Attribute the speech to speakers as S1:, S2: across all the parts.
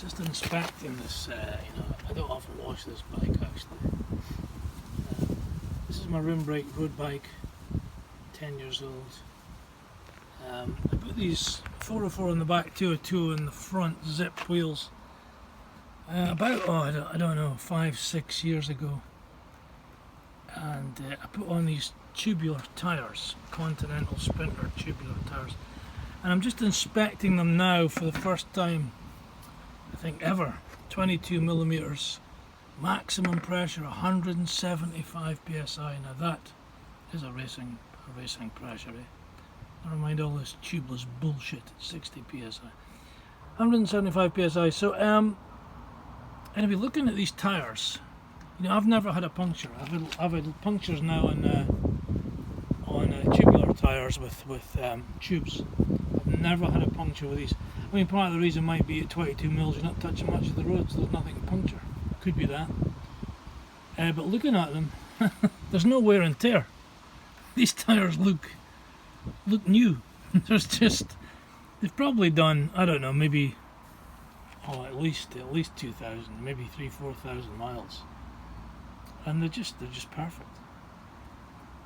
S1: Just inspecting this, I don't often wash this bike actually. This is my rim brake road bike, 10 years old. I put these 404 on the back, 202 in the front, zip wheels, about, I don't know, 5-6 years ago. And I put on these tubular tyres, Continental Sprinter tubular tyres. And I'm just inspecting them now for the first time, I think ever. 22 millimeters, maximum pressure 175 psi. Now that is a racing pressure, eh? Never mind all this tubeless bullshit at 60 psi. 175 psi. So anyway, looking at these tyres, I've never had a puncture. I've had punctures now on tubular tyres with tubes. I've never had a puncture with these. I mean, part of the reason might be at 22 mils you're not touching much of the road, so there's nothing to puncture. Could be that. But looking at them, there's no wear and tear. These tyres look new. They've probably done, I don't know, maybe at least 2,000, maybe 3,000-4,000 miles, and they're just perfect.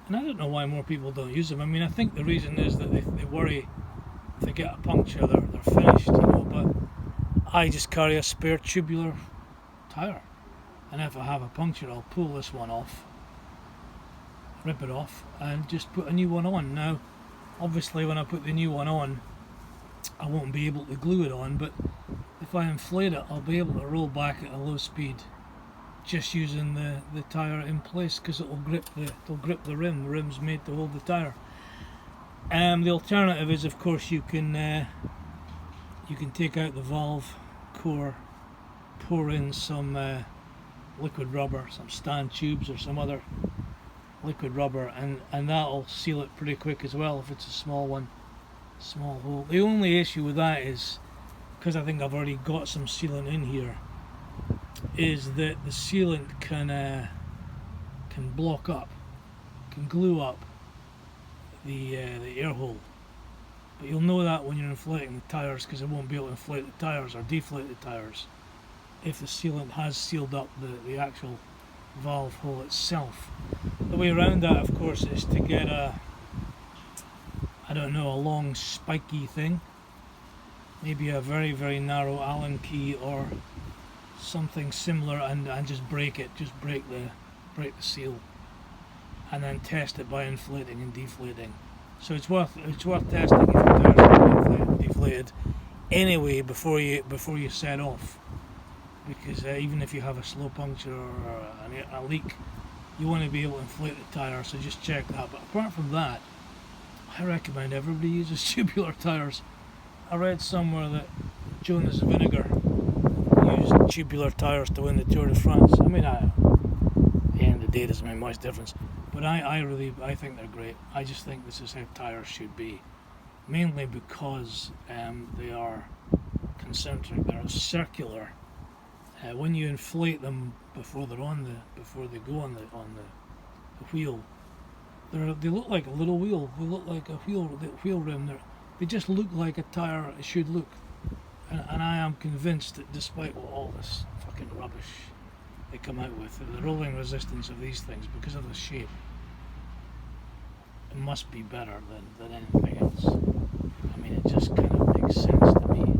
S1: And I don't know why more people don't use them. I mean, I think the reason is that they worry if they get a puncture they're finished, but I just carry a spare tubular tyre, and if I have a puncture I'll pull this one off, rip it off, and just put a new one on. Now obviously when I put the new one on I won't be able to glue it on, but if I inflate it I'll be able to roll back at a low speed just using the tyre in place, because it'll grip the rim. The rim's made to hold the tyre. The alternative is, of course, you can take out the valve core, pour in some liquid rubber, some stand tubes or some other liquid rubber, and that'll seal it pretty quick as well if it's a small one, small hole. The only issue with that is, because I think I've already got some sealant in here, is that the sealant can block up, can glue up the air hole. But you'll know that when you're inflating the tyres, because it won't be able to inflate the tyres or deflate the tyres if the sealant has sealed up the actual valve hole itself. The way around that, of course, is to get a long spiky thing, maybe a very, very narrow Allen key or something similar, and just break it, break the seal, and then test it by inflating and deflating. So it's worth testing if the tyres are inflated and deflated anyway before you set off, because even if you have a slow puncture or a leak, you want to be able to inflate the tyre, so just check that. But apart from that, I recommend everybody uses tubular tyres. I read somewhere that Jonas Vinegar used tubular tyres to win the Tour de France. I mean, at the end of the day, it doesn't make much difference. But I think they're great. I just think this is how tyres should be, mainly because they are concentric, they're circular. When you inflate them before they go on the wheel, they look like a little wheel. They look like a wheel rim. They just look like a tyre should look. And I am convinced that despite all this fucking rubbish they come out with, the rolling resistance of these things, because of the shape, it must be better than anything else. I mean, it just kind of makes sense to me.